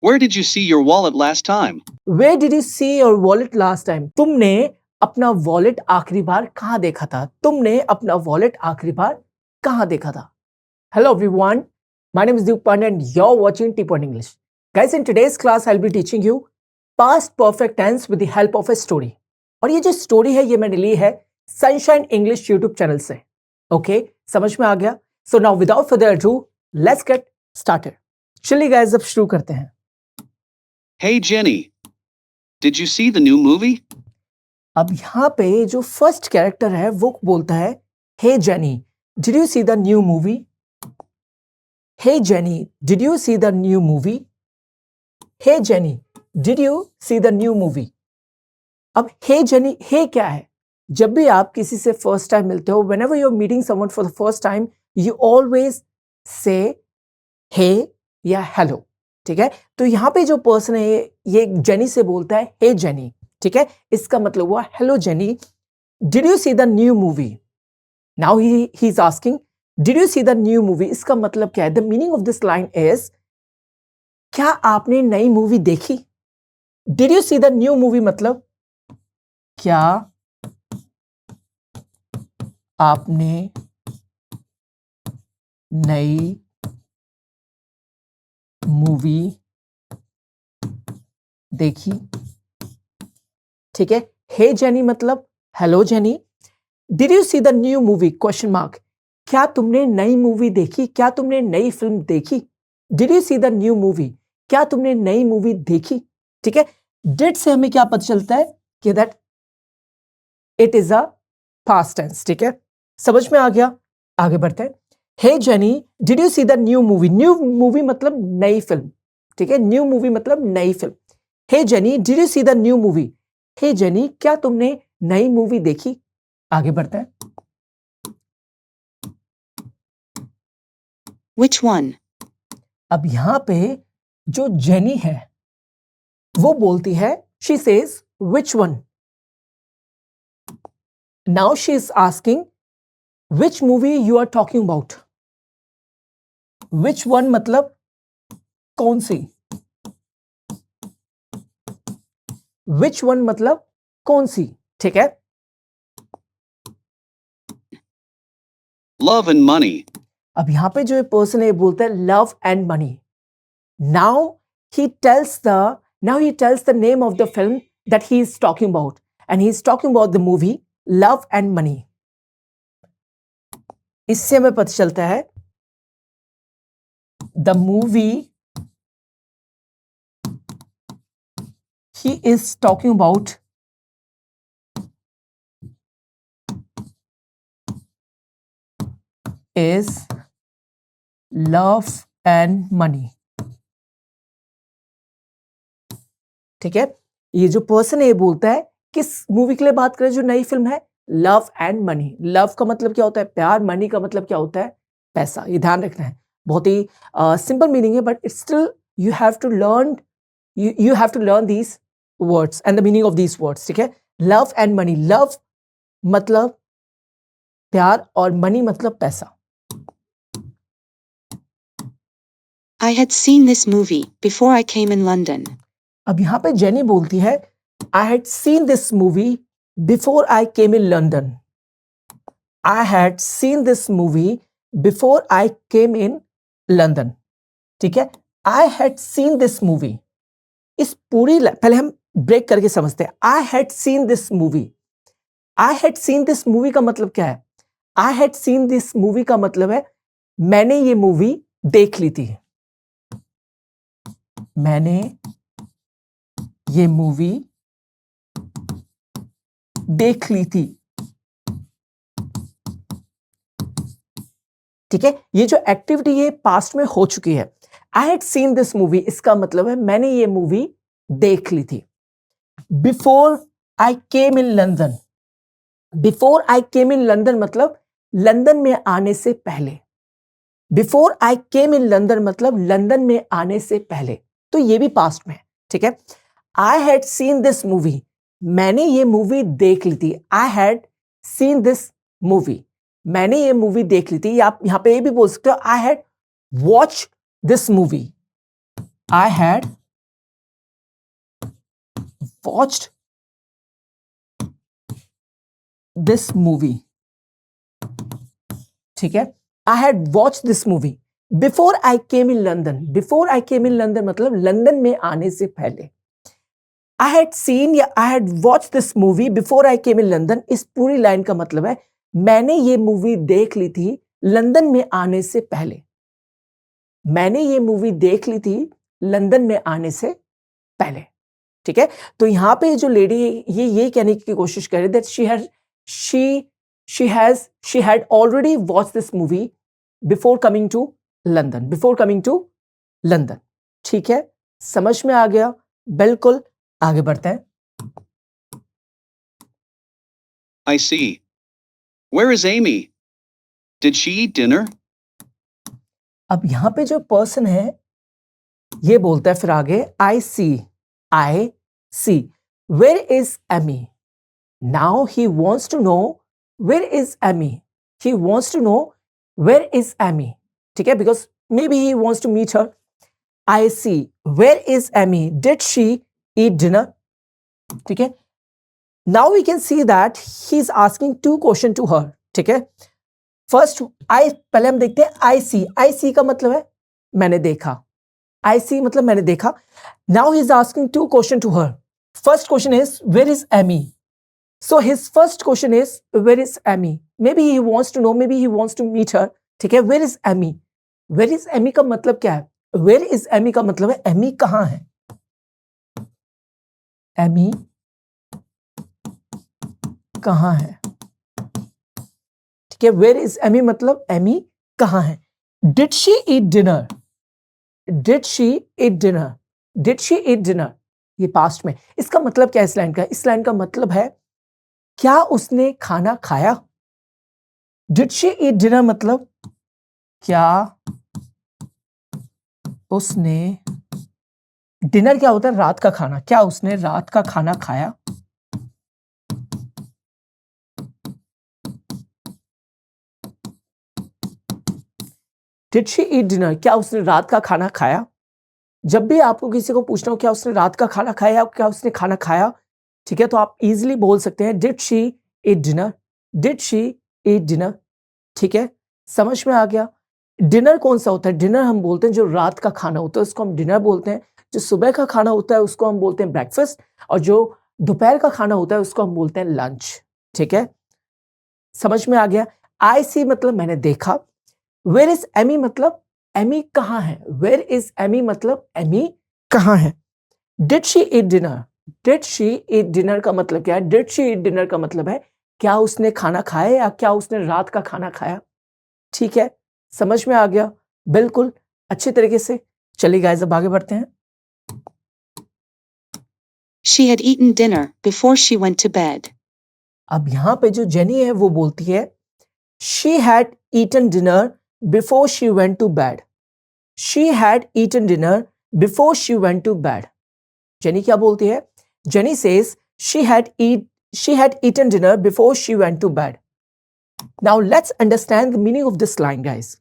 Where did you see your wallet last time? Where did you see your wallet last time? तुमने अपना wallet आखिरी बार कहाँ देखा था? तुमने अपना वॉलेट आखिरी बार कहाँ देखा था? Hello everyone, my name is Duke Pandey and you're watching T-Point English. Guys, in today's class I'll be teaching you past perfect tense with the help of a story. और ये जो स्टोरी है ये मैंने ली है सनशाइन इंग्लिश यूट्यूब चैनल से. Okay, समझ में आ गया? So now without further ado let's get started. चलिए गाइस, अब शुरू करते हैं. Hey Jenny, did you see the new movie? अब यहाँ पे जो फर्स्ट कैरेक्टर है वो बोलता है hey Jenny, did you see the new movie? Hey Jenny, did you see the new movie? Hey Jenny, did you see the new movie? अब hey jenny, हे क्या है? जब भी आप किसी से फर्स्ट टाइम मिलते हो, whenever you're meeting someone for the first time, you always say हे या हेलो. ठीक है, तो यहाँ पे जो पर्सन है ये जेनी से बोलता है हे जेनी. ठीक है, इसका मतलब हुआ hello jenny, did you see the new movie? Now he is asking did you see the new movie. इसका मतलब क्या है? The meaning of this line is क्या आपने नई मूवी देखी? Did you see the new movie मतलब क्या आपने नई मूवी देखी. ठीक है, हे जेनी मतलब hello jenny. Did you see the new movie question mark. क्या तुमने नई मूवी देखी? क्या तुमने नई फिल्म देखी? Did you see the new movie, क्या तुमने नई मूवी देखी? ठीक है, डिड से हमें क्या पता चलता है कि that it is a past tense. ठीक है, समझ में आ गया? आगे बढ़ते हैं. Hey Jenny, did you see the new movie. New movie मतलब नई फिल्म. ठीक है, न्यू मूवी मतलब नई फिल्म. Hey Jenny, did you see the new movie. Hey Jenny, क्या तुमने नई मूवी देखी? आगे बढ़ते हैं. Which one? अब यहां पे जो जेनी है वो बोलती है, she says which one. Now she is asking which movie you are talking about. which one मतलब कौन सी. which one मतलब कौन सी. ठीक है, Love and Money. अब यहां पे जो पर्सन है बोलता है love and money. Now he tells the name of the film that he is talking about and he is talking about the movie love and money. इससे हमें पता चलता है the movie he is talking about is love and money. ठीक है, ये जो person है ये बोलता है किस मूवी के लिए बात करें जो नई फिल्म है लव एंड मनी. लव का मतलब क्या होता है? प्यार. मनी का मतलब क्या होता है? पैसा. ये ध्यान रखना है, बहुत ही सिंपल मीनिंग है but it's still you have to learn these words and the meaning of these words. ठीक है, लव एंड मनी. लव मतलब प्यार और मनी मतलब पैसा. I had seen this movie before I came in London. अब यहां पे जेनी बोलती है I had seen this movie before I came in London. I had seen this movie before I came in London. ठीक है, I had seen this movie. इस पूरी पहले हम ब्रेक करके समझते हैं. I had seen this movie. I had seen this movie का मतलब क्या है? I had seen this movie का मतलब है मैंने ये मूवी देख ली थी. मैंने ये मूवी देख ली थी. ठीक है, ये जो एक्टिविटी ये पास्ट में हो चुकी है. I had seen this movie, इसका मतलब है मैंने ये मूवी देख ली थी. Before I came in London. Before I came in London मतलब लंदन में आने से पहले. Before I came in London मतलब लंदन में आने से पहले. तो ये भी पास्ट में है. ठीक है, I had seen this movie, मैंने ये मूवी देख ली थी. I had seen this movie, मैंने ये मूवी देख ली थी. आप यहां पे ये भी बोल सकते हो I had watch this movie. I had watched this movie. ठीक है, I had watched this movie before I came in London. Before I came in London मतलब लंदन में आने से पहले. I had seen या I had watched this movie before I came in London. इस पूरी लाइन का मतलब है मैंने ये मूवी देख ली थी लंदन में आने से पहले. मैंने ये मूवी देख ली थी लंदन में आने से पहले. ठीक है, तो यहाँ पे जो लेडी ये कहने की कोशिश कर रही है that she had already watched this movie before coming to London. ठीक है, समझ में आ गया? बिल्कुल. आगे बढ़ते हैं. I see. Where is Amy? Did she eat dinner? अब यहां पे जो पर्सन है ये बोलता है फिर आगे I see. Where is Amy? Now he wants to know where is Amy. He wants to know where is Amy. ठीक है, because maybe he wants to meet her. I see. Where is Amy? Did she eat dinner? ठीक है. Now we can see that he's asking two questions to her. ठीक है. First, पहले हम देखते हैं I see. I see का मतलब है मैंने देखा. I see मतलब मैंने देखा. Now he's asking two questions to her. First question is where is Amy? So his first question is where is Amy? Maybe he wants to know, maybe he wants to meet her. ठीक है, where is Amy? Where is Amy का मतलब क्या है? Where is Amy का मतलब है Amy कहाँ है? Amy कहाँ है? ठीक है, where is Amy मतलब Amy कहाँ है? Did she eat dinner? Did she eat dinner? Did she eat dinner? ये पास्ट में. इसका मतलब क्या है इस लाइन का? इस लाइन का मतलब है क्या उसने खाना खाया? Did she eat dinner मतलब क्या उसने, डिनर क्या होता है? रात का खाना. क्या उसने रात का खाना खाया? Did she eat dinner? क्या उसने रात का खाना खाया? जब भी आपको किसी को पूछना हो क्या उसने रात का खाना खाया या क्या उसने खाना खाया, ठीक है, तो आप इजीली बोल सकते हैं Did she eat dinner? Did she eat dinner? ठीक है, समझ में आ गया? डिनर कौन सा होता है? डिनर हम बोलते हैं जो रात का खाना होता है उसको हम डिनर बोलते हैं. जो सुबह का खाना होता है उसको हम बोलते हैं ब्रेकफास्ट. और जो दोपहर का खाना होता है उसको हम बोलते हैं लंच. ठीक है, समझ में आ गया? आई सी मतलब मैंने देखा. वेयर इज एमी मतलब एमी कहाँ है? वेयर इज एमी मतलब एमी कहाँ है? Did she eat dinner? Did she eat dinner का मतलब क्या है? डिड शी ईट डिनर का मतलब है क्या उसने खाना खाया या क्या उसने रात का खाना खाया. ठीक है, समझ में आ गया? बिल्कुल अच्छे तरीके से. चलिए गाइस अब आगे बढ़ते हैं. She had eaten dinner before she went to bed. अब यहां पे जो जेनी है वो बोलती है she had eaten dinner before she went to bed. She had eaten dinner before she went to bed. Jenny क्या बोलती है? Jenny says she had eaten dinner before she went to bed. Now let's understand the meaning of this line, guys.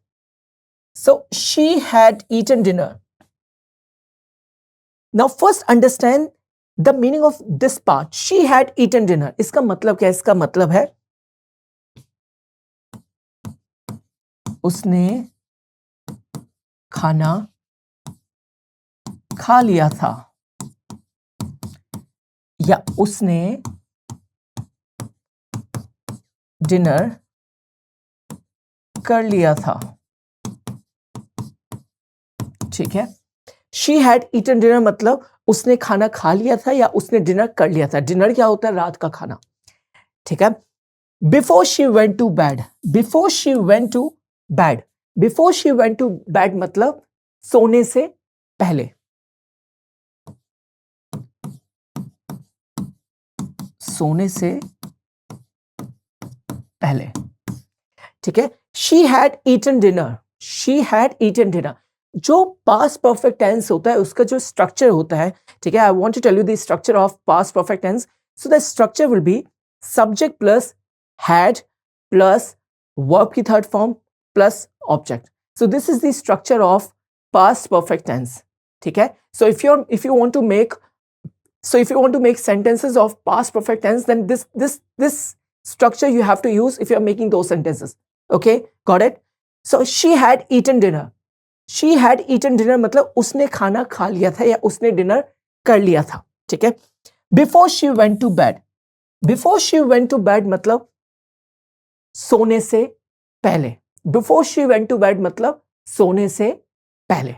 So she had eaten dinner. Now first understand the meaning of this part. She had eaten dinner. इसका मतलब क्या है? इसका मतलब है उसने खाना खा लिया था या उसने डिनर कर लिया था. ठीक है, शी हैड ईटन डिनर मतलब उसने खाना खा लिया था या उसने डिनर कर लिया था. डिनर क्या होता है? रात का खाना. ठीक है, before she went to bed. Before she went to bed. Before she went to bed मतलब सोने से पहले. सोने से पहले. ठीक है, she had eaten dinner. She had eaten dinner. जो पास्ट परफेक्ट टेंस होता है उसका जो स्ट्रक्चर होता है, ठीक है, I want to tell you the structure of past perfect tense. So the structure will be subject plus had plus verb की third form plus object. So this is the structure of past perfect tense. ठीक है, so if you want to make So if you want to make sentences of past perfect tense, then this structure you have to use if you are making those sentences. Okay, got it? So she had eaten dinner. She had eaten dinner मतलब उसने खाना खा लिया था या उसने dinner कर लिया था. ठीक है? Before she went to bed. Before she went to bed मतलब सोने से पहले. Before she went to bed मतलब सोने से पहले.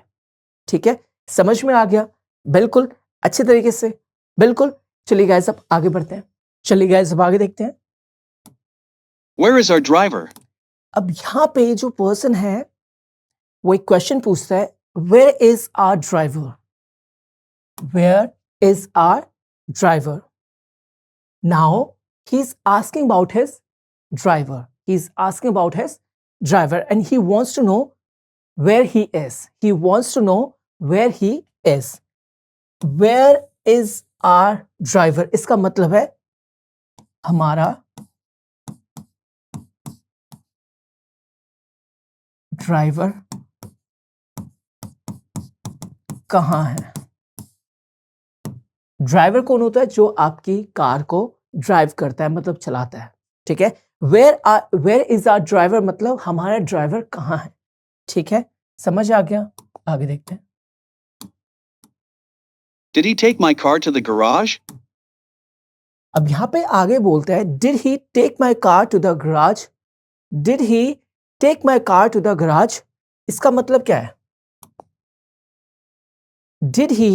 ठीक है? समझ में आ गया? बिल्कुल अच्छे तरीके से. बिल्कुल. चलिए गाइस अब आगे बढ़ते हैं. चलिए गाइस अब आगे देखते हैं. Where is our driver? अब यहाँ पे जो पर्सन है वो एक क्वेश्चन पूछता है, Where is our driver? Where is our driver? Now he's asking about his driver. He's asking about his driver and he wants to know where he is. He wants to know where he is. Where is our driver? इसका मतलब है हमारा driver कहाँ है? Driver कौन होता है? जो आपकी कार को ड्राइव करता है मतलब चलाता है. ठीक है? वेयर इज आवर ड्राइवर मतलब हमारा ड्राइवर कहाँ है? ठीक है? समझ आ गया? आगे देखते हैं. Did he take my car to the garage? अब यहाँ पे आगे बोलता है Did he take my car to the garage? Did he take my car to the garage? इसका मतलब क्या है? Did he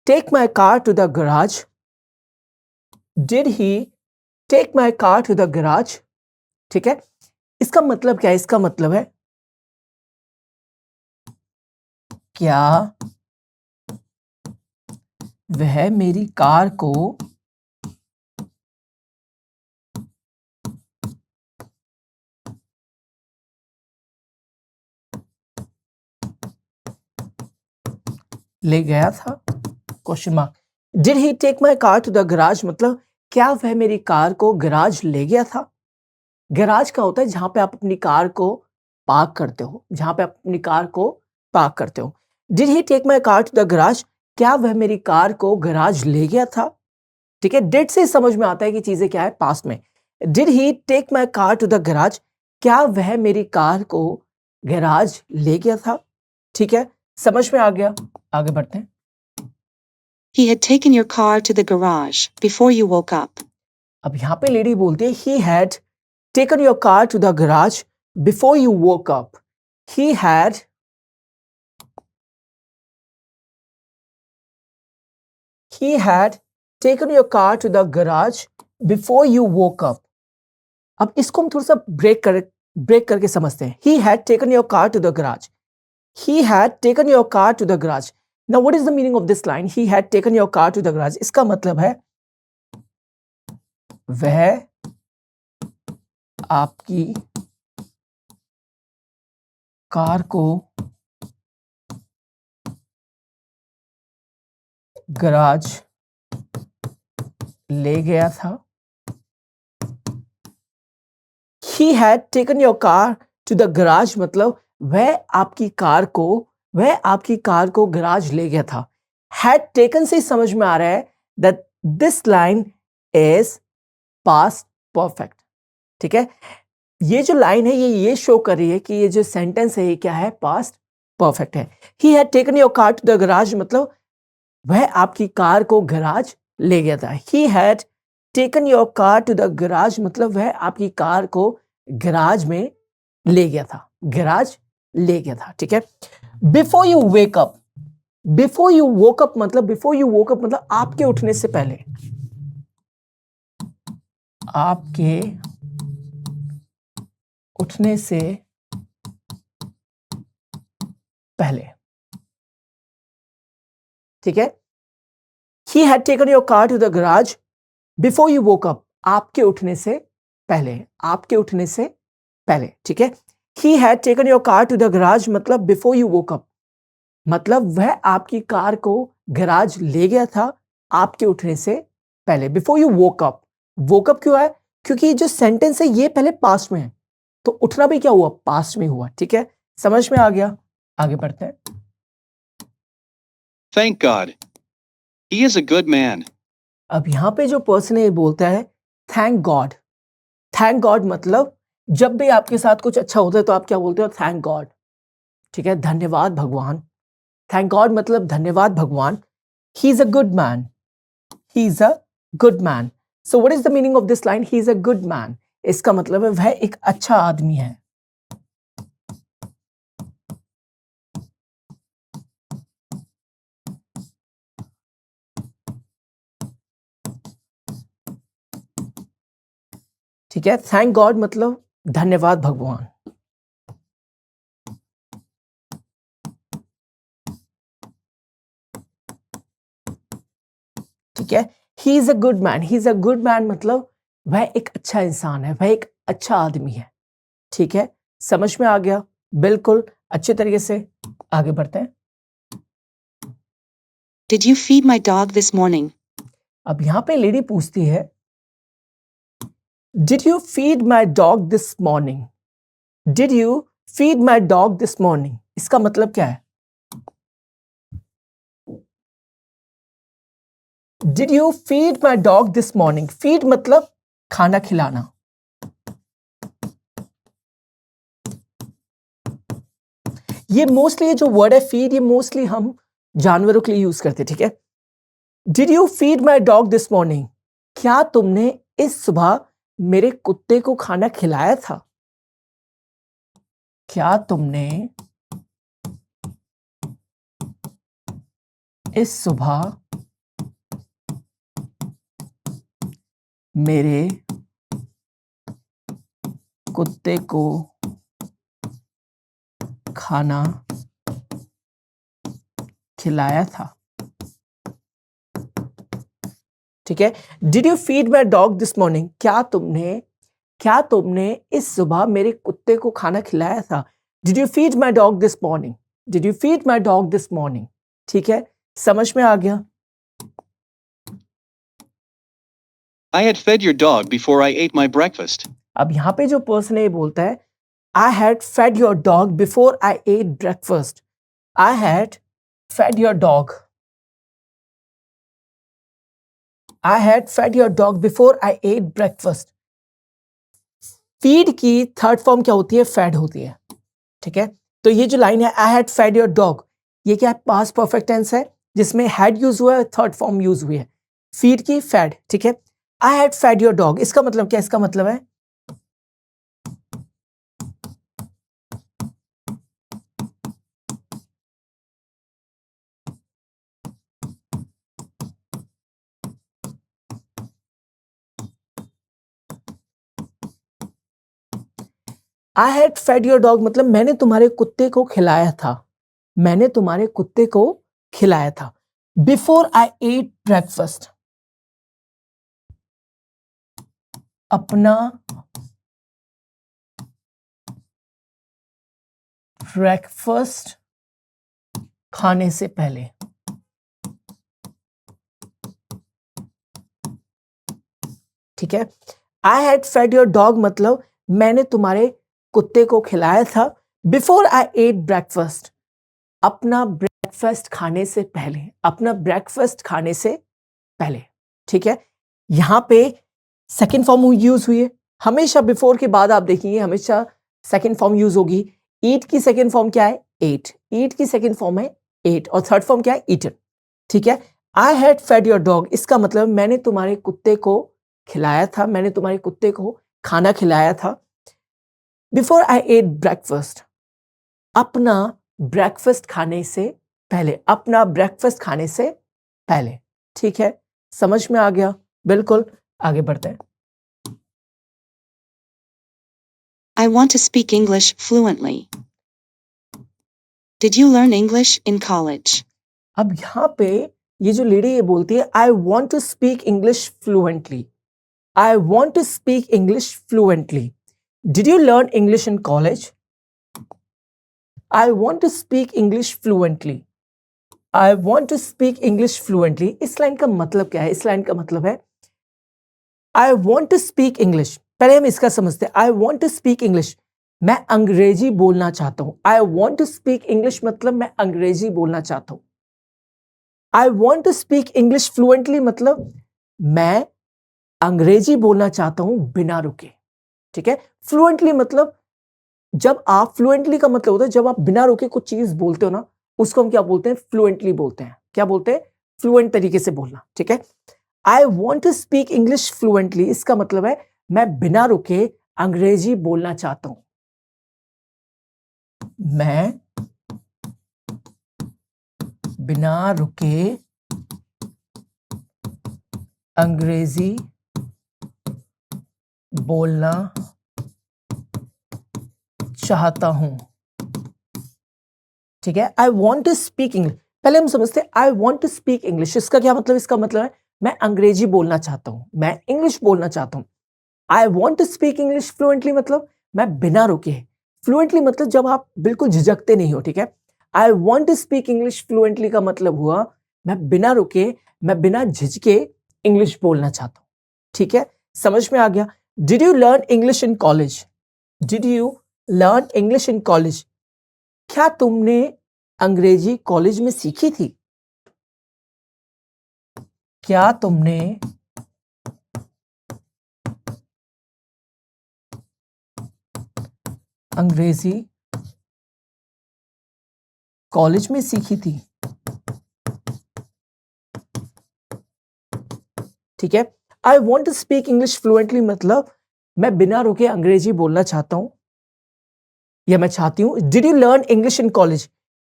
take my car to the garage? Did he take my car to the garage? ठीक है? इसका मतलब क्या है? इसका मतलब है क्या वह मेरी कार को ले गया था? Question mark. Did he take my car to the garage मतलब क्या वह मेरी कार को गैराज ले गया था? गैराज का होता है जहां पे आप अपनी कार को पार्क करते हो. जहां पे आप अपनी कार को पार्क करते हो. Did he take my car to the garage? क्या वह मेरी कार को गैराज ले गया था? ठीक है? Did से समझ में आता है कि चीजें क्या है पास्ट में. Did he take my car to the garage? क्या वह मेरी कार को गैराज ले गया था? ठीक है? समझ में आ गया? आगे बढ़ते हैं. He had taken your car to the garage before you woke up. अब यहाँ पे लेडी बोलती है he had taken your car to the garage before you woke up. He had taken your car to the garage before you woke up. अब इसको हम थोड़ा सा ब्रेक करके समझते हैं. He had taken your car to the garage. He had taken your car to the garage. Now what is the meaning of this line? He had taken your car to the garage. इसका मतलब है वह आपकी car को garage ले गया था. He had taken your car to the garage मतलब वह आपकी कार को गैराज ले गया था. Had taken से समझ में आ रहा है that this line is past perfect. ठीक है? ये जो लाइन है ये शो कर रही है कि ये जो सेंटेंस है ये क्या है? पास्ट परफेक्ट है. He had taken your car to the garage मतलब वह आपकी कार को गैराज ले गया था. He had taken your car to the garage मतलब वह आपकी कार को गैराज में ले गया था. गैराज ले गया था. ठीक है? Before you wake up. Before you woke up मतलब आपके उठने से पहले. आपके उठने से पहले. ठीक है? He had taken your car to the garage before you woke up. आपके उठने से पहले. आपके उठने से पहले. ठीक है? He had taken your car to the garage मतलब before you woke up. मतलब वह आपकी कार को गैराज ले गया था आपके उठने से पहले. Before you woke up. Woke up क्यों है? क्योंकि जो सेंटेंस है ये पहले पास्ट में है. तो उठना भी क्या हुआ? पास्ट में हुआ. ठीक है? समझ में आ गया? आगे बढ़ते हैं. Thank God. He is a good man. अब यहाँ पे जो पर्सन है ये बोलता है थैंक गॉड। थैंक गॉड मतलब जब भी आपके साथ कुछ अच्छा होता है तो आप क्या बोलते हो? Thank God. ठीक है, धन्यवाद भगवान। थैंक गॉड मतलब धन्यवाद भगवान। He is a good man. He is a good man. So what is the meaning of this line? He is a good man. इसका मतलब है वह एक अच्छा आदमी है। ठीक है, थैंक गॉड मतलब धन्यवाद भगवान। ठीक है, he is a good man. He is a good man मतलब वह एक अच्छा इंसान है, वह एक अच्छा आदमी है। ठीक है, समझ में आ गया? बिल्कुल अच्छे तरीके से आगे बढ़ते हैं। Did you feed my dog this morning? अब यहां पे लेडी पूछती है did you feed my dog this morning? Did you feed my dog this morning? इसका मतलब क्या है? Did you feed my dog this morning? Feed मतलब खाना खिलाना। ये मोस्टली जो वर्ड है फीड, ये मोस्टली हम जानवरों के लिए यूज करते हैं। ठीक है, did you feed my dog this morning? क्या तुमने इस सुबह मेरे कुत्ते को खाना खिलाया था? क्या तुमने इस सुबह मेरे कुत्ते को खाना खिलाया था? ठीक है, did you feed my dog this morning? क्या तुमने इस सुबह मेरे कुत्ते को खाना खिलाया था? Did you feed my dog this morning? Did you feed my dog this morning? ठीक है, समझ में आ गया? I had fed your dog before I ate my breakfast. अब यहां पे जो पर्सन है ये बोलता है I had fed your dog before I ate breakfast. I had fed your dog. I had fed your dog before I ate breakfast. Feed की third form क्या होती है? फेड होती है। ठीक है, तो ये जो लाइन है I had fed your dog, ये क्या है? पास्ट परफेक्ट टेंस है जिसमें हैड यूज हुआ है, थर्ड फॉर्म यूज हुई है। फीड की फेड। ठीक है, I had fed your dog, इसका मतलब क्या? इसका मतलब है I had fed your dog मतलब मैंने तुम्हारे कुत्ते को खिलाया था। मैंने तुम्हारे कुत्ते को खिलाया था। बिफोर आई एट ब्रेकफास्ट, अपना ब्रेकफास्ट खाने से पहले। ठीक है, I had fed your dog मतलब मैंने तुम्हारे कुत्ते को खिलाया था बिफोर आई एट ब्रेकफास्ट, अपना ब्रेकफास्ट खाने से पहले। अपना ब्रेकफास्ट खाने से पहले। ठीक है, यहां पे सेकेंड फॉर्म यूज हुई है। हमेशा बिफोर के बाद आप देखेंगे हमेशा सेकेंड फॉर्म यूज होगी। ईट की सेकेंड फॉर्म क्या है? एट। ईट की सेकेंड फॉर्म है एट और थर्ड फॉर्म क्या है? ईटन। ठीक है, I had fed your dog, इसका मतलब मैंने तुम्हारे कुत्ते को खिलाया था, मैंने तुम्हारे कुत्ते को खाना खिलाया था बिफोर आई एट ब्रेकफास्ट, अपना ब्रेकफास्ट खाने से पहले। अपना ब्रेकफास्ट खाने से पहले। ठीक है, समझ में आ गया? बिल्कुल आगे बढ़ते हैं। I want to speak English fluently. Did you learn English in college? अब यहां पे ये जो लेडी ये बोलती है I want to speak English fluently. I want to speak English fluently. Did you learn English in college? I want to speak English fluently. I want to speak English fluently. इस line का मतलब क्या है? इस line का मतलब है I want to speak English. पहले हम इसका समझते हैं। I want to speak English, मैं अंग्रेजी बोलना चाहता हूं। I want to speak English मतलब मैं अंग्रेजी बोलना चाहता हूं। I want to speak English fluently मतलब मैं अंग्रेजी बोलना चाहता हूं बिना रुके। ठीक है, फ्लुएंटली मतलब जब आप फ्लुएंटली का मतलब होता है जब आप बिना रुके कुछ चीज बोलते हो ना, उसको हम क्या बोलते हैं? फ्लुएंटली बोलते हैं। क्या बोलते हैं? फ्लुएंट तरीके से बोलना। ठीक है, I want to speak English fluently, इसका मतलब है मैं बिना रुके अंग्रेजी बोलना चाहता हूं। मैं बिना रुके अंग्रेजी बोलना चाहता हूं। ठीक है, I want to speak English, पहले हम समझते हैं I want to speak English, इसका क्या मतलब? इसका मतलब है मैं अंग्रेजी बोलना चाहता हूं, मैं इंग्लिश बोलना चाहता हूं। I want to speak English fluently मतलब मैं बिना रुके। फ्लुएंटली मतलब जब आप बिल्कुल झिझकते नहीं हो। ठीक है, I want to speak English fluently का मतलब हुआ मैं बिना रुके, मैं बिना झिझके इंग्लिश बोलना चाहता हूं। ठीक है, समझ में आ गया? Did you learn English in college? Did you learn English in college? क्या तुमने अंग्रेजी कॉलेज में सीखी थी? क्या तुमने अंग्रेजी कॉलेज में सीखी थी? ठीक है, I want to speak English fluently मतलब मैं बिना रुके अंग्रेजी बोलना चाहता हूं या मैं चाहती हूं। Did you learn English in college?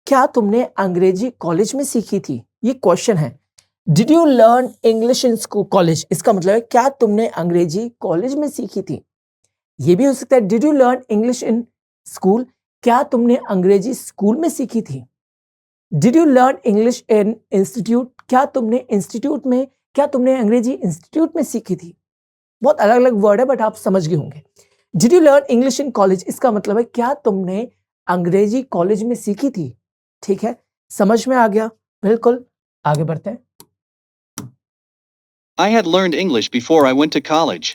क्या तुमने अंग्रेजी कॉलेज में सीखी थी? ये क्वेश्चन है। Did you learn English in college, इसका मतलब है क्या तुमने अंग्रेजी कॉलेज में सीखी थी? ये भी हो सकता है did you learn English in school, क्या तुमने अंग्रेजी स्कूल में सीखी थी? Did you learn English in institute, क्या तुमने अंग्रेजी इंस्टीट्यूट में सीखी थी? बहुत अलग अलग वर्ड है बट आप समझ गए होंगे। Did you learn English in college, इसका मतलब है क्या तुमने अंग्रेजी कॉलेज में सीखी थी? ठीक है, समझ में आ गया? बिल्कुल, आगे बढ़ते हैं। I had learned English before I went to college.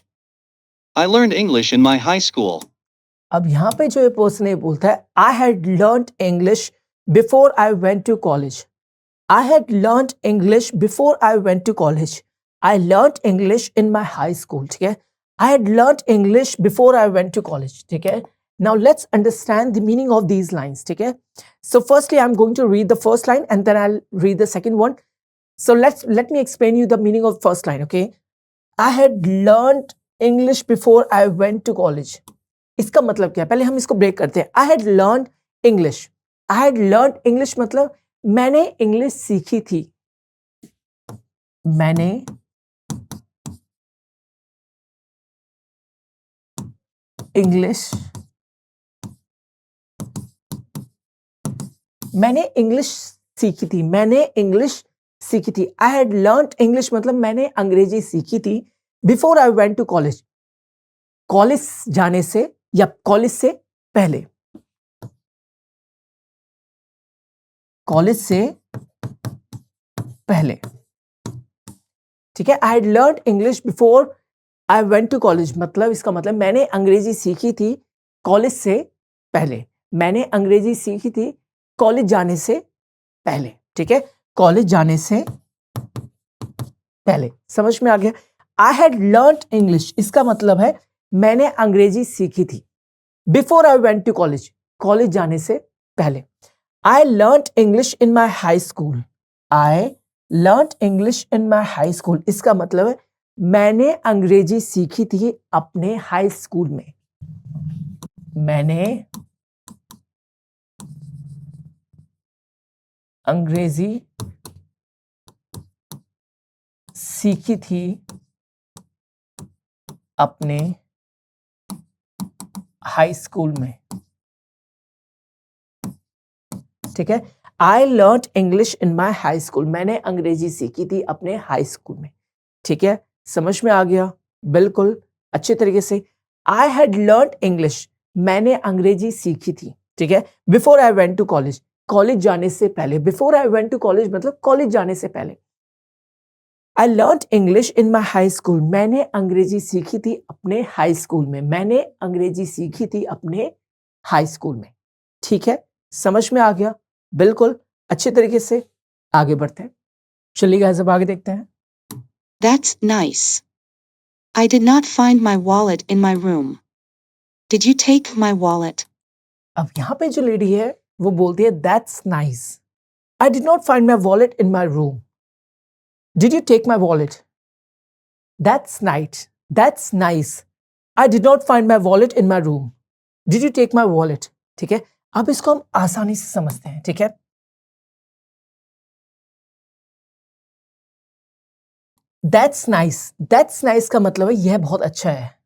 I learned English in my high school. अब यहाँ पे जो ये पर्सन है बोलता है I had learned English before I went to college. I had learned English before I went to college. I learned English in my high school. ठीक है, I had learned English before I went to college. ठीक है, now let's understand the meaning of these lines. ठीक है, so firstly I'm going to read the first line and then I'll read the second one. So let me explain you the meaning of first line. Okay, I had learned English before I went to college. इसका मतलब क्या है? पहले हम इसको break करते हैं। I had learned English. I had learned English मतलब मैंने इंग्लिश सीखी थी। मैंने इंग्लिश सीखी थी। मैंने इंग्लिश सीखी थी। आई हैड लर्नड इंग्लिश मतलब मैंने अंग्रेजी सीखी थी before I went to college, college जाने से या कॉलेज से पहले। कॉलेज से पहले। ठीक है, I had learned English before I went to college मतलब इसका मतलब मैंने अंग्रेजी सीखी थी कॉलेज से पहले। मैंने अंग्रेजी सीखी थी कॉलेज जाने से पहले। ठीक है, कॉलेज जाने से पहले। समझ में आ गया? आई हैड लर्नड इंग्लिश इसका मतलब है मैंने अंग्रेजी सीखी थी before I went to college, college जाने से पहले। I learned English in my high school. I learned English in my high school इसका मतलब है मैंने अंग्रेजी सीखी थी अपने हाई स्कूल में। मैंने अंग्रेजी सीखी थी अपने हाई स्कूल में। ठीक है, आई learned English in my high school, मैंने अंग्रेजी सीखी थी अपने हाई स्कूल में। ठीक है, समझ में आ गया? बिल्कुल अच्छे तरीके से। आई हैड लर्नड इंग्लिश मैंने अंग्रेजी सीखी थी। ठीक है, before I went to college, college जाने से पहले। Before I went to college मतलब कॉलेज जाने से पहले। I learned English in my high school, मैंने अंग्रेजी सीखी थी अपने हाई स्कूल में। मैंने अंग्रेजी सीखी थी अपने हाई स्कूल में। ठीक है, समझ में आ गया? बिल्कुल अच्छे तरीके से। आगे बढ़ते हैं। चलिए गाइस अब आगे देखते हैं। That's nice. I did not find my wallet in my room. Did you take my wallet? अब यहाँ पे जो लेडी है वो बोलती है that's nice. I did not find my wallet in my room. Did you take my wallet? That's nice. That's nice. I did not find my wallet in my room. Did you take my wallet? ठीक है, अब इसको हम आसानी से समझते हैं. ठीक है, दैट्स नाइस. दैट्स नाइस का मतलब है यह बहुत अच्छा है.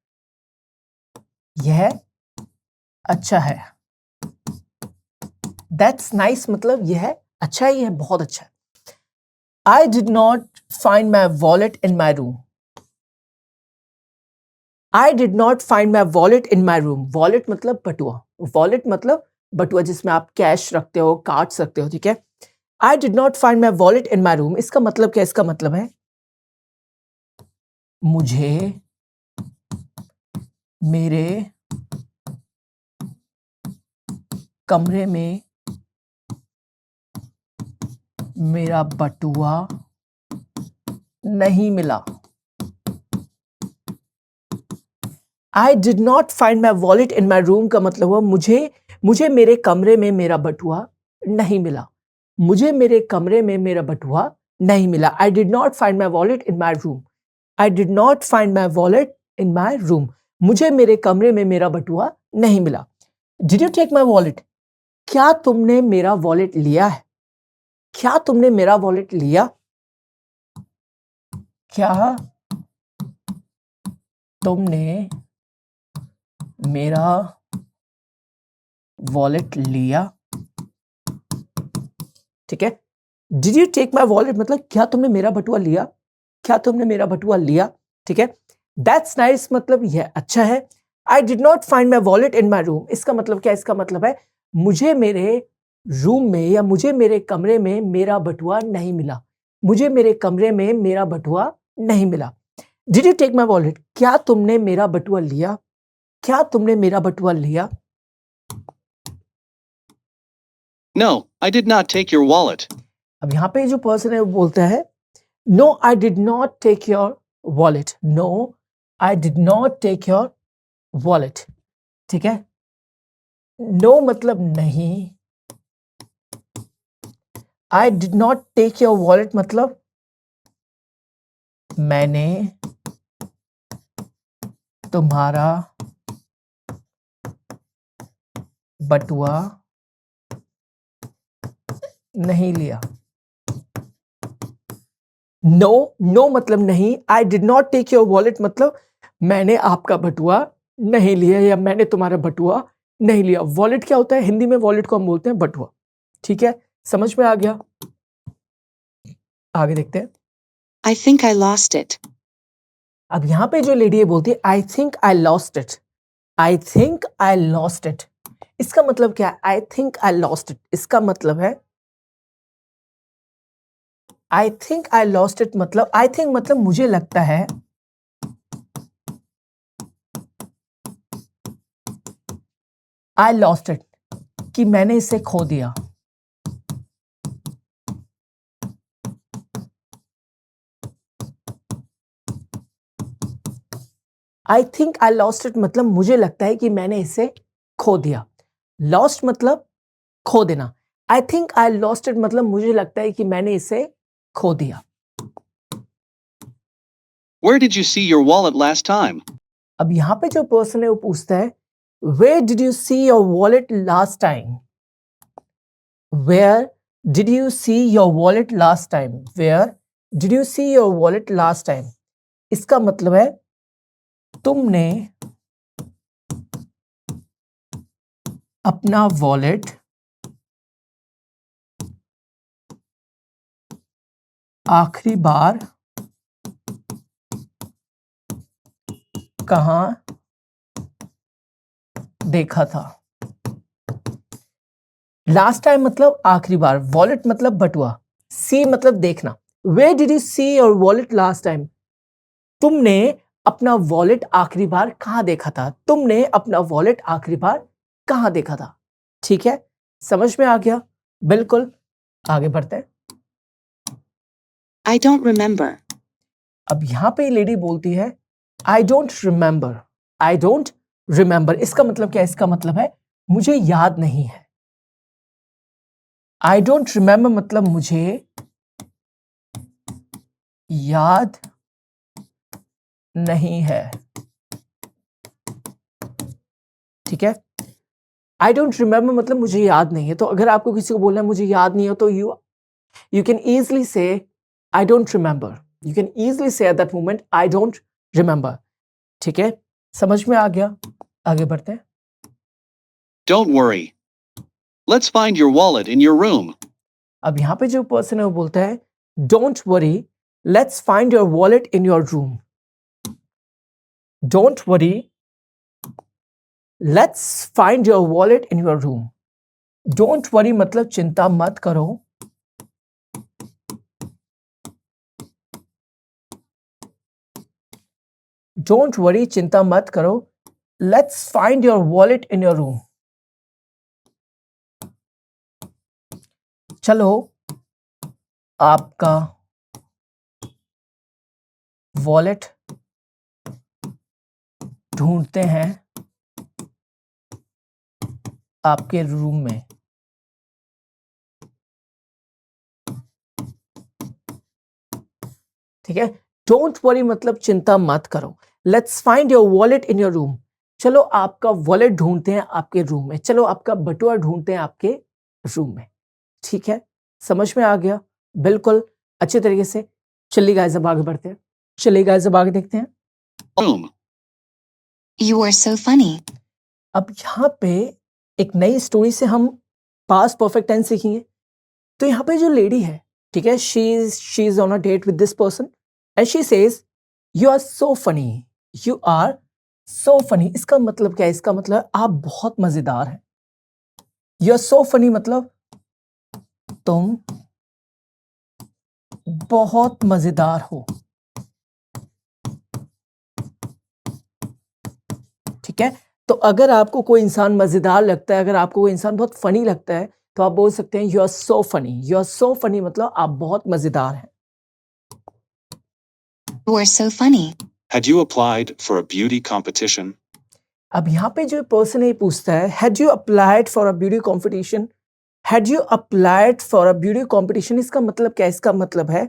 यह अच्छा है. दैट्स नाइस मतलब यह अच्छा है, यह बहुत अच्छा है. आई did not find my wallet in my room. I did not find my wallet in my room. Wallet मतलब बटुआ. वॉलेट मतलब बटुआ जिसमें आप कैश रखते हो, कार्ड्स रखते हो. ठीक है, आई did not find my wallet in my room. इसका मतलब क्या? इसका मतलब है मुझे मेरे कमरे में मेरा बटुआ नहीं मिला. I did not find my wallet in my room का मतलब हुआ मुझे मेरे कमरे में मेरा बटुआ नहीं मिला. मुझे मेरे कमरे में मेरा बटुआ नहीं मिला. I did not find my wallet in my room. I did not find my wallet in my room. मुझे मेरे कमरे में मेरा बटुआ नहीं मिला. Did you take my wallet? क्या तुमने मेरा वॉलेट लिया है? क्या तुमने मेरा वॉलेट लिया? क्या तुमने मेरा वॉलेट लिया? ठीक है, did you take my wallet मतलब क्या तुमने मेरा बटुआ लिया? क्या तुमने मेरा बटुआ लिया? ठीक है, दैट्स नाइस मतलब यह अच्छा है. आई did not find my wallet in my room. इसका मतलब क्या? इसका मतलब है मुझे मेरे रूम में या मुझे मेरे कमरे में मेरा बटुआ नहीं मिला. मुझे मेरे कमरे में मेरा बटुआ नहीं मिला. Did you take my wallet? क्या तुमने मेरा बटुआ लिया? क्या तुमने मेरा बटुआ लिया? No, I did not take your wallet. अब यहाँ पे जो पर्सन है वो बोलता है no I did not take your wallet. No I did not take your wallet. ठीक है, नो मतलब नहीं. I did not take your wallet मतलब मैंने तुम्हारा बटुआ नहीं लिया. नो मतलब नहीं. I did not take your wallet मतलब मैंने आपका बटुआ नहीं लिया या मैंने तुम्हारा बटुआ नहीं लिया. वॉलेट क्या होता है? हिंदी में वॉलेट को हम बोलते हैं बटुआ. ठीक है, समझ में आ गया? आगे देखते हैं. I think I lost it. अब यहां पे जो लेडी है बोलती है I think I lost it. I think I lost it. इसका मतलब क्या है? I think I lost it. इसका मतलब है I think I lost it मतलब आई थिंक मतलब मुझे लगता है. आई लॉस्ट इट कि मैंने इसे खो दिया. I think I lost it मतलब मुझे लगता है कि मैंने इसे खो दिया. लॉस्ट मतलब खो देना. I think I lost it मतलब मुझे लगता है कि मैंने इसे खो दिया. Where did you see your wallet last time? अब यहां पे जो पर्सन है वो पूछता है where did you see your wallet last time. Where did you see your wallet last time. Where did you see your wallet last time. इसका मतलब है तुमने अपना वॉलेट आखिरी बार कहां देखा था. लास्ट टाइम मतलब आखिरी बार. वॉलेट मतलब बटुआ. सी मतलब देखना. Where did you see your wallet last time. तुमने अपना वॉलेट आखिरी बार कहां देखा था. तुमने अपना वॉलेट आखिरी बार कहां देखा था. ठीक है, समझ में आ गया? बिल्कुल. आगे बढ़ते हैं. I don't remember. अब यहां पे लेडी बोलती है आई don't remember. I don't remember इसका मतलब क्या है? इसका मतलब है मुझे याद नहीं है। आई डोंट रिमेंबर मतलब मुझे याद नहीं है। ठीक है, आई डोंट रिमेंबर मतलब मुझे याद नहीं है। तो अगर आपको किसी को बोलना है मुझे याद नहीं हो तो you can easily say I don't remember. You can easily say at that moment I don't remember. ठीक है, समझ में आ गया? आगे बढ़ते हैं। Don't worry. Let's find your wallet in your room. अब यहां पे जो पर्सन है वो बोलता है don't worry let's find your wallet in your room. Don't worry let's find your wallet in your room. Don't worry मतलब चिंता मत करो। डोंट वरी चिंता मत करो। Let's find your wallet in your room. चलो आपका वॉलेट ढूंढते हैं आपके रूम में। ठीक है, डोंट वरी मतलब चिंता मत करो। Let's find your wallet in your room. चलो आपका वॉलेट ढूंढते हैं आपके रूम में। चलो आपका बटुआ ढूंढते हैं आपके रूम में। ठीक है, समझ में आ गया? बिल्कुल अच्छे तरीके से। चलिए गाइस अब आगे बढ़ते हैं। चलिए गाइस अब आगे देखते हैं। Room. You are so funny. अब यहाँ पे एक नई स्टोरी से हम पास्ट परफेक्ट टेंस सीखेंगे। तो यहाँ पे जो लेडी है, ठीक है, she is on a date with this person and she says you are so funny. You are so funny इसका मतलब क्या है? इसका मतलब आप बहुत मजेदार हैं। यू आर सो फनी मतलब तुम बहुत मजेदार हो। ठीक है, तो अगर आपको कोई इंसान मजेदार लगता है, अगर आपको कोई इंसान बहुत फनी लगता है तो आप बोल सकते हैं you are so funny. You are so funny मतलब आप बहुत मजेदार हैं। You are so funny. Had you applied for a beauty competition? अब यहाँ पे जो पर्सन है पूछता है had you applied for a beauty competition. Had you applied for a beauty competition इसका मतलब क्या है? इसका मतलब है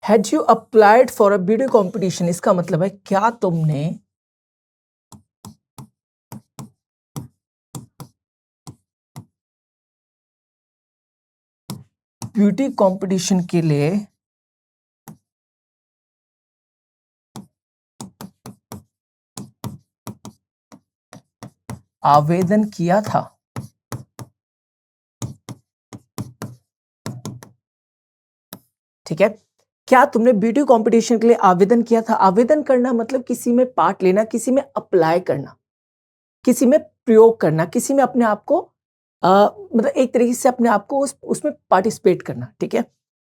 had you applied for a beauty competition इसका मतलब है क्या तुमने ब्यूटी कंपटीशन के लिए आवेदन किया था। ठीक है, क्या तुमने ब्यूटी कंपटीशन के लिए आवेदन किया था? आवेदन करना मतलब किसी में पार्ट लेना, किसी में अप्लाई करना, किसी में प्रयोग करना, किसी में अपने आप को मतलब एक तरीके से अपने आप को उसमें पार्टिसिपेट करना। ठीक है,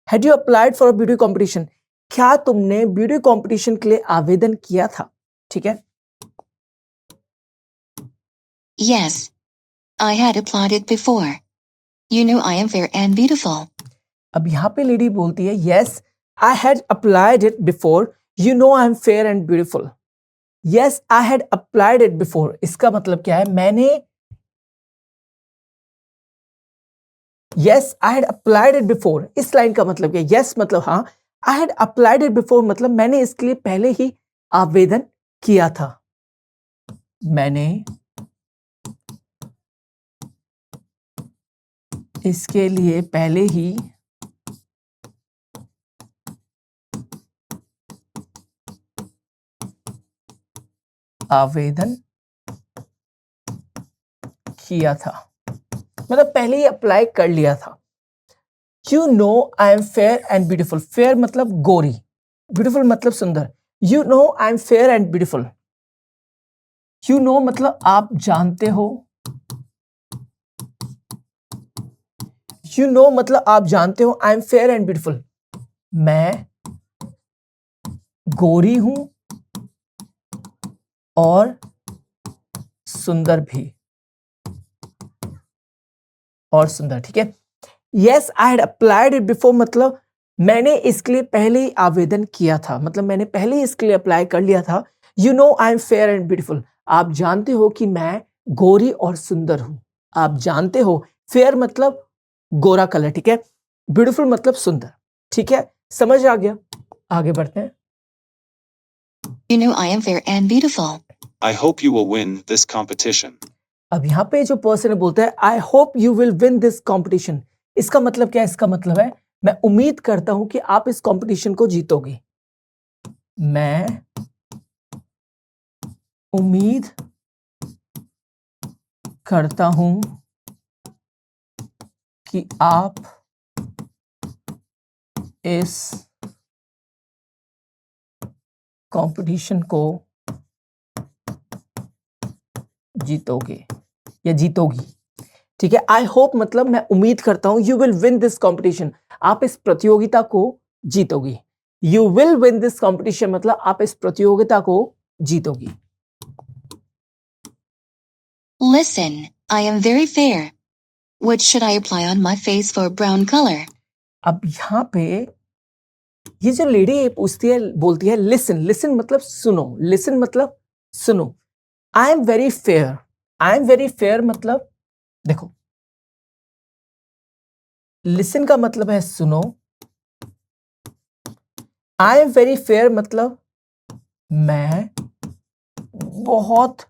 had you applied for a beauty competition, क्या तुमने ब्यूटी कंपटीशन के लिए आवेदन किया था? ठीक है, Yes. I had applied it before. You know I am fair and beautiful. अब यहाँ पे लेडी बोलती है yes I had applied it before you know I am fair and beautiful. Yes I had applied it before इसका मतलब क्या है? मैंने yes I had applied it before इस लाइन का मतलब क्या है? यस मतलब हाँ, I had applied it before मतलब मैंने इसके लिए पहले ही आवेदन किया था। मैंने इसके लिए पहले ही आवेदन किया था, मतलब पहले ही अप्लाई कर लिया था। You know I am fair and beautiful. Fair मतलब गोरी, ब्यूटीफुल मतलब सुंदर। You know I am fair and beautiful. You know मतलब आप जानते हो। यू नो मतलब आप जानते हो। I am fair and beautiful मैं गोरी हूं और सुंदर भी। और सुंदर, ठीक है। Yes I had applied it before मतलब मैंने इसके लिए पहले ही आवेदन किया था, मतलब मैंने पहले ही इसके लिए अप्लाई कर लिया था। You know I am fair and beautiful, आप जानते हो कि मैं गोरी और सुंदर हूं। आप जानते हो, फेयर मतलब गोरा कलर, ठीक है, ब्यूटीफुल मतलब सुंदर, ठीक है, समझ आ गया। आगे बढ़ते हैं। You know I am fair and beautiful. I hope you will win this competition. अब यहाँ पे जो पर्सन बोलता है I hope you will win this competition, इसका मतलब क्या है? इसका मतलब है मैं उम्मीद करता हूं कि आप इस कंपटीशन को जीतोगे। मैं उम्मीद करता हूं कि आप इस कंपटीशन को जीतोगे या जीतोगी, ठीक है। आई होप मतलब मैं उम्मीद करता हूं, you will win this competition, आप इस प्रतियोगिता को जीतोगी। You will win this competition मतलब आप इस प्रतियोगिता को जीतोगी। Listen, I am very fair. What should I apply on my face for brown color? अब यहां पे ये जो लेडी पूछती है, बोलती है लिसन, लिसन मतलब सुनो, लिसन मतलब सुनो। आई am very fair, I am very fair मतलब देखो, लिसन का मतलब है सुनो, आई एम वेरी फेयर मतलब मैं बहुत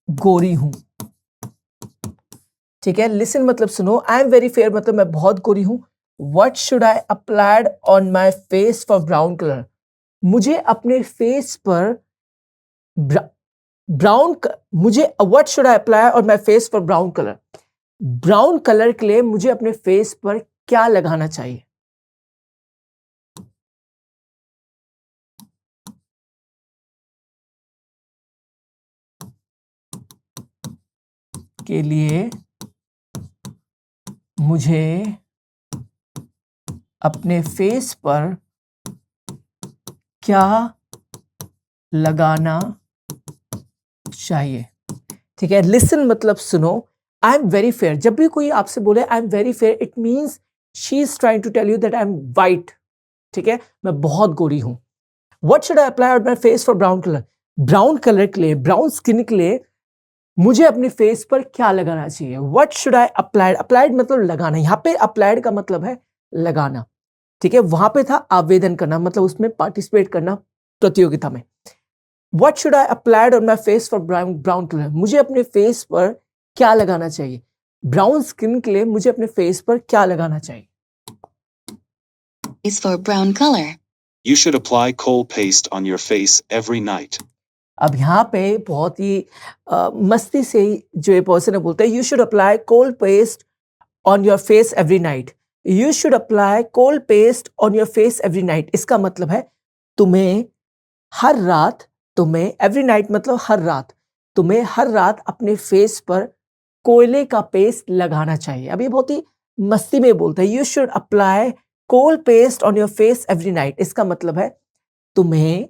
गोरी हूं, ठीक है। लिसन मतलब सुनो, आई एम वेरी फेयर मतलब मैं बहुत गोरी हूं। What should I applied on my face for brown colour, मुझे अपने फेस पर ब्राउन, मुझे what should I apply on my face for brown colour, brown colour के लिए मुझे अपने फेस पर क्या लगाना चाहिए? के लिए मुझे अपने फेस पर क्या लगाना चाहिए, ठीक है। लिसन मतलब सुनो, आई एम वेरी फेयर, जब भी कोई आपसे बोले I am very fair, it means she is trying to tell you that I am white, ठीक है, मैं बहुत गोरी हूं। What should I apply on my face for brown colour, brown colour के लिए, ब्राउन स्किन के लिए मुझे अपने फेस पर क्या लगाना चाहिए? What should I applied, applied मतलब लगाना, यहाँ पे अप्लाइड का मतलब है लगाना, ठीक है। वहां पे था आवेदन करना, मतलब उसमें पार्टिसिपेट करना प्रतियोगिता में। What should I applied on my face for brown colour, मुझे अपने फेस पर क्या लगाना चाहिए? ब्राउन स्किन के लिए मुझे अपने फेस पर क्या लगाना चाहिए? Is for brown color. You should apply coal paste on your face every night. अब यहाँ पे बहुत ही मस्ती से जो ये पर्सन है बोलता है you should apply cold paste on your face every night, you should apply cold paste on your face every night, इसका मतलब है तुम्हें हर रात, तुम्हें एवरी नाइट मतलब हर रात, तुम्हें हर रात अपने फेस पर कोयले का पेस्ट लगाना चाहिए। अब ये बहुत ही मस्ती में बोलता है you should apply cold paste on your face every night, इसका मतलब है तुम्हें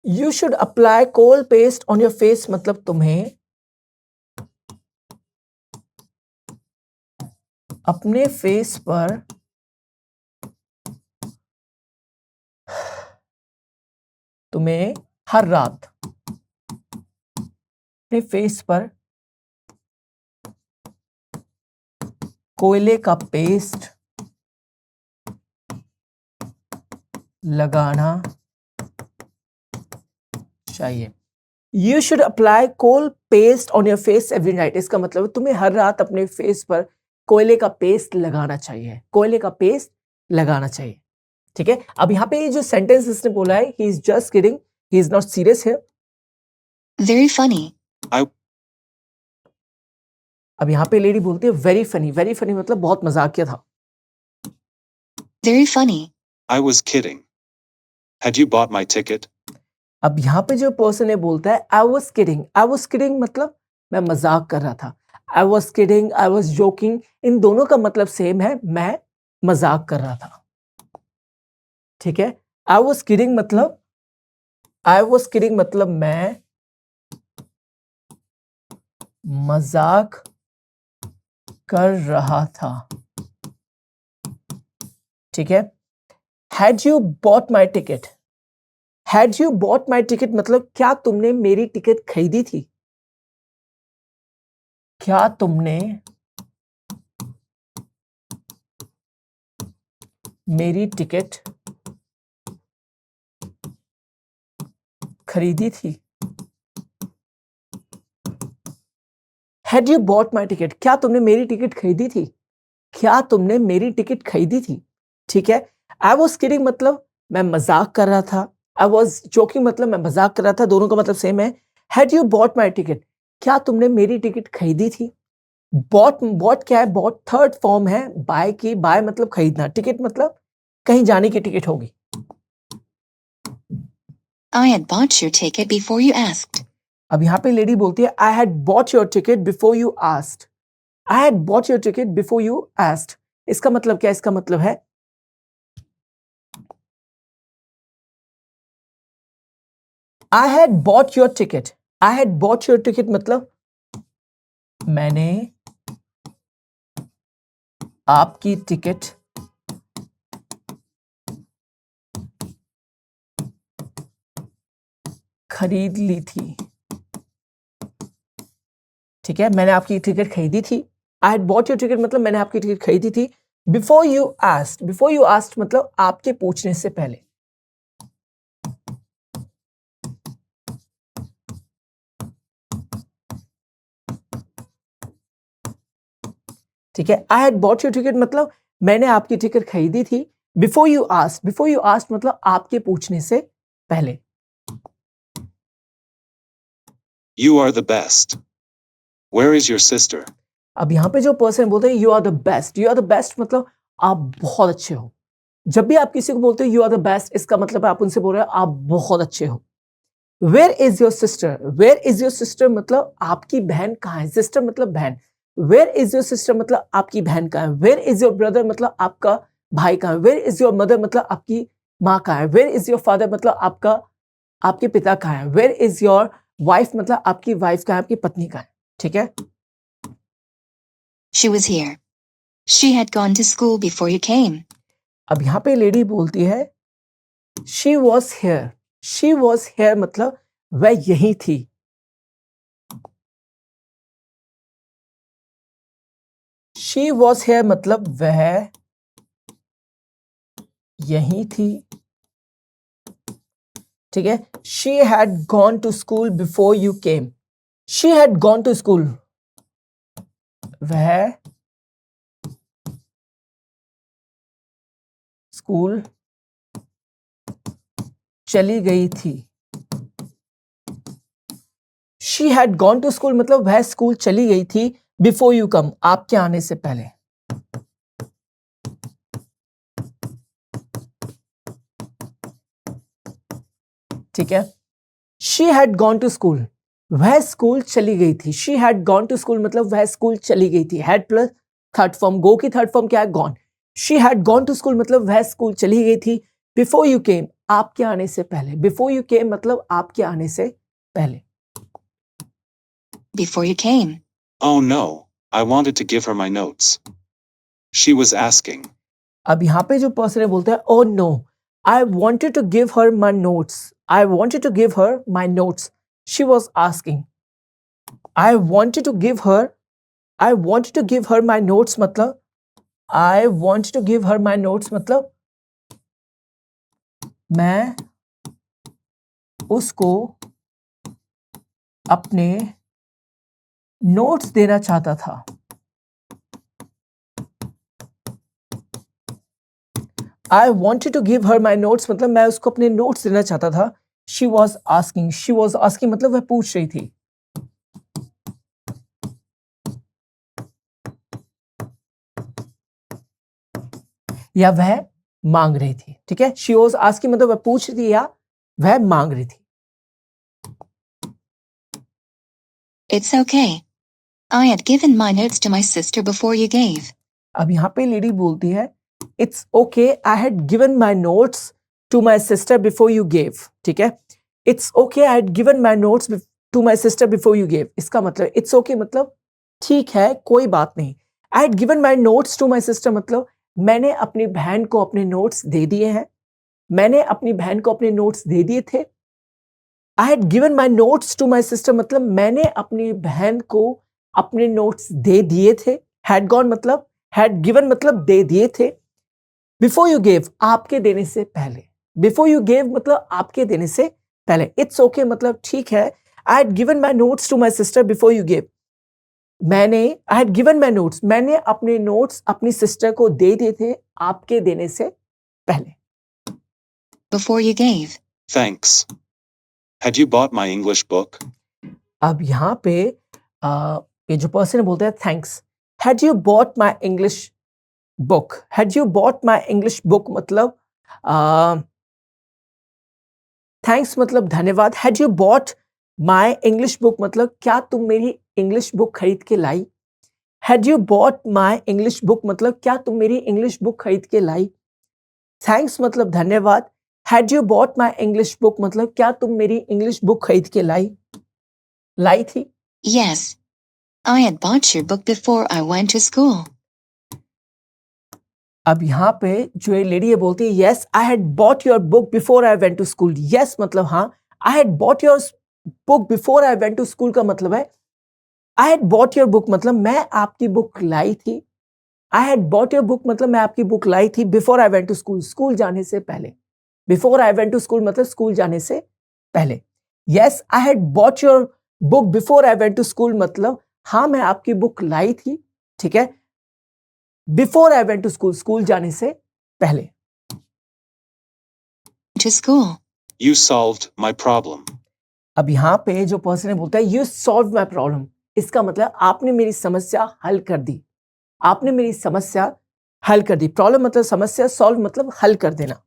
you should apply coal paste on your face मतलब तुम्हें अपने फेस पर तुम्हें हर रात अपने फेस पर कोयले का पेस्ट लगाना चाहिए। You should apply coal paste on your face every night, इसका मतलब तुम्हें हर रात अपने फेस पर कोयले का पेस्ट लगाना चाहिए, कोयले का पेस्ट लगाना चाहिए, ठीक है। अब यहाँ पे जो सेंटेंस इसने बोला है he is just kidding, he is not serious here. Very funny. अब यहाँ पे लेडी बोलती है वेरी फनी, वेरी फनी मतलब बहुत मजाकिया था। Very funny. I was kidding. Had you bought my ticket? अब यहाँ पे जो पर्सन है बोलता है I was kidding, I was kidding मतलब मैं मजाक कर रहा था, I was kidding, I was joking, इन दोनों का मतलब सेम है, मैं मजाक कर रहा था, ठीक है। आई वॉज किडिंग मतलब मैं मजाक कर रहा था। ठीक है। Had you bought my ticket, had you bought my ticket मतलब क्या तुमने मेरी टिकट खरीदी थी, क्या तुमने मेरी टिकट खरीदी थी। Had you bought my ticket, क्या तुमने मेरी टिकट खरीदी थी, क्या तुमने मेरी टिकट खरीदी थी। ठीक है। आई वॉज किडिंग मतलब मैं मजाक कर रहा था, आई वॉज जोकिंग मतलब मैं मजाक कर रहा था, दोनों का मतलब सेम है। Had you bought my ticket, क्या तुमने मेरी टिकट खरीदी थी। बॉट, बॉट क्या है, बॉट थर्ड फॉर्म है बाय की, बाय मतलब खरीदना, टिकट मतलब कहीं जाने की टिकट होगी। I had bought your ticket before you asked. अब यहाँ पे लेडी बोलती है I had bought your ticket before you asked, I had bought your ticket before you asked. इसका मतलब क्या, इसका मतलब है I had bought your ticket, I had bought your ticket मतलब मैंने आपकी टिकट खरीद ली थी। ठीक है, मैंने आपकी टिकट खरीदी थी। I had bought your ticket मतलब मैंने आपकी टिकट खरीदी थी। Before you asked, before you asked मतलब आपके पूछने से पहले। ठीक है, I had bought your ticket मतलब मैंने आपकी टिकट खरीदी थी। Before you asked, before you asked मतलब आपके पूछने से पहले। You are the best. Where is your sister? अब यहाँ पे जो पर्सन बोलते हैं you are the best, you are the best मतलब आप बहुत अच्छे हो। जब भी आप किसी को बोलते हो यू आर द बेस्ट, इसका मतलब है आप उनसे बोल रहे हो आप बहुत अच्छे हो। Where is your sister, where is your sister मतलब आपकी बहन कहाँ है, सिस्टर मतलब बहन। वेयर इज योर सिस्टर मतलब आपकी बहन कहाँ है। वेयर इज योर ब्रदर मतलब आपका भाई कहाँ है। वेयर इज योर मदर मतलब आपकी माँ कहाँ है। वेयर इज योर फादर मतलब आपके पिता कहाँ है। वेयर इज योर वाइफ मतलब आपकी वाइफ कहाँ है, आपकी पत्नी कहाँ है। ठीक है। She was here. She had gone to school before you came. अब यहाँ पे लेडी बोलती है she was here, she was here मतलब वह यही थी। शी वॉज हेयर मतलब वह यही थी। ठीक है। She had gone to school before you came, she had gone to school वह स्कूल चली गई थी। She had gone to school मतलब वह स्कूल चली गई थी बिफोर यू कम, आपके आने से पहले। ठीक है। She had gone to school, वह स्कूल चली गई थी। She had gone to school मतलब वह स्कूल चली गई थी। Had plus third form, go की थर्ड फॉर्म क्या है, gone. She had gone to school मतलब वह स्कूल चली गई थी बिफोर यू केम, आपके आने से पहले। बिफोर यू केम मतलब आपके आने से पहले। Before you came. Oh no, I wanted to give her my notes. She was asking. अब यहाँ पे जो पर्सन है बोलता है oh no I wanted to give her my notes, I wanted to give her my notes, she was asking. I wanted to give her, I wanted to give her my notes मतलब I want to give her my notes मतलब मैं उसको अपने notes देना चाहता था। I wanted to give her my notes मतलब मैं उसको अपने नोट्स देना चाहता था। She was asking, she was asking मतलब वह पूछ रही थी या वह मांग रही थी। ठीक है। शी वॉज आस्किंग मतलब वह पूछ रही थी या वह मांग रही थी। It's okay. I had given my notes to my sister before you gave. अब यहाँ पे लेडी बोलती है it's okay I had given my notes to my sister before you gave. ठीक है। It's okay I had given my notes to my sister before you gave, इसका मतलब it's okay मतलब ठीक है कोई बात नहीं। I had given my notes to my sister मतलब मैंने अपनी बहन को अपने नोट्स दे दिए हैं, मैंने अपनी बहन को अपने नोट्स दे दिए थे। I had given my notes to my sister मतलब मैंने अपनी बहन को अपने नोट्स दे दिए थे। हैड गॉन मतलब, हैड गिवन मतलब दे दिए थे। बिफोर यू गेव आपके देने से पहले, बिफोर यू गेव मतलब आपके देने से पहले। इट्स ओके मतलब ठीक है। I had given my notes to my sister before you gave, I had given my notes मैंने अपने नोट्स अपनी सिस्टर को दे दिए थे आपके देने से पहले। Before you gave. Thanks. Had you bought my English book? अब यहाँ पे ये जो पर्सन बोलता है thanks. Had you bought my English book, had you bought my English book मतलब थैंक्स मतलब धन्यवाद। Had you bought my English book मतलब क्या तुम मेरी इंग्लिश बुक खरीद के लाई। Had you bought my English book मतलब क्या तुम मेरी इंग्लिश बुक खरीद के लाई। थैंक्स मतलब धन्यवाद। Had you bought my English book मतलब क्या तुम मेरी इंग्लिश बुक खरीद के लाई थी। Yes. I had bought your book before I went to school. अब यहाँ पे जो ये लेडी है बोलती है yes I had bought your book before I went to school. Yes मतलब हाँ, I had bought your book before I went to school का मतलब है I had bought your book मतलब मैं आपकी बुक लाई थी। I had bought your book मतलब मैं आपकी बुक लाई थी before I went to school, school जाने से पहले। Before I went to school मतलब स्कूल जाने से पहले। Yes I had bought your book before I went to school मतलब हाँ मैं आपकी बुक लाई थी, ठीक है, before I went to school, school जाने से पहले। To school. You solved my problem. अब यहाँ पे जो पर्सन है बोलता है यू सॉल्व माई प्रॉब्लम, इसका मतलब आपने मेरी समस्या हल कर दी, आपने मेरी समस्या हल कर दी। प्रॉब्लम मतलब समस्या, सॉल्व मतलब हल कर देना।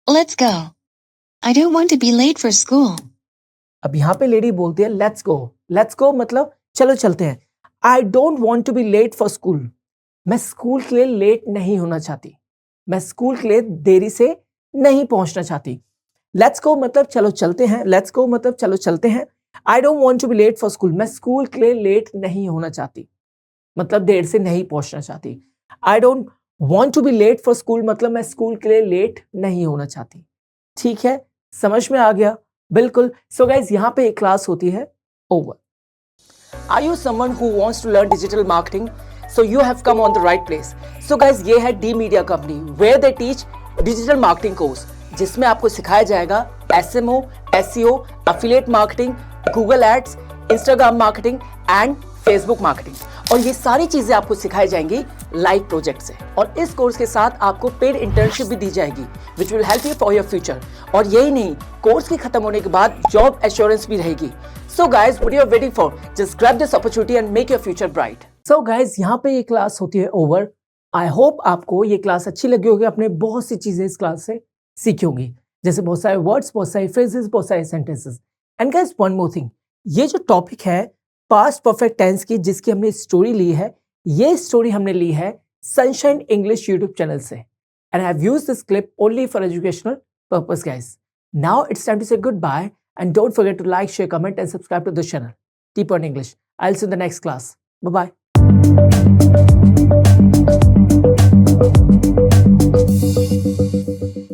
Let's go. I don't want to be late for school. अब यहाँ पे लेडी बोलती है लेट्स गो, लेट्स गो मतलब चलो चलते हैं। I don't want to be late for school, मैं स्कूल के लिए लेट नहीं होना चाहती, मैं स्कूल के लिए देरी से नहीं पहुंचना चाहती। लेट्स गो मतलब चलो चलते हैं, लेट्स गो मतलब चलो चलते हैं। I don't want to be late for school, मैं स्कूल के लिए लेट नहीं होना चाहती मतलब देर से नहीं पहुंचना चाहती। I don't want to be late for school मतलब मैं स्कूल के लिए लेट नहीं होना चाहती। ठीक है, समझ में आ गया? बिल्कुल। सो गाइज यहाँ पे एक क्लास होती है over. Are you someone who wants to learn digital marketing? So you have come on the right place. So guys, ये है D Media Company where they teach digital marketing course, जिसमें आपको सिखाया जाएगा SMO, SEO, affiliate marketing, Google Ads, Instagram marketing and Facebook marketing। और ये सारी चीजें आपको सिखाई जाएंगी लाइव प्रोजेक्ट से। और इस कोर्स के साथ आपको पेड इंटर्नशिप भी दी जाएगी which will help you for your future. और यही नहीं, कोर्स के खत्म होने के बाद जॉब एश्योरेंस भी रहेगी। So guys, what you are waiting for? Just grab this opportunity and make your future bright. So guys, यहाँ पे ये क्लास होती है ओवर। आई होप आपको ये क्लास अच्छी लगी होगी, आपने बहुत सी चीजें इस क्लास से सीखी होंगी, जैसे बहुत सारे वर्ड्स, बहुत सारे फ्रेजेस, बहुत सारे sentences. And guys one more thing, ये जो टॉपिक है पास्ट परफेक्ट टेंस की, जिसकी हमने स्टोरी ली है, ये स्टोरी हमने ली है सनशाइन इंग्लिश यूट्यूब चैनल से। And I have used this clip only for educational purpose guys. Now it's time to say goodbye, and don't forget to like, share, comment and subscribe to this channel. Deep on English. I'll see you in the next class. Bye-bye.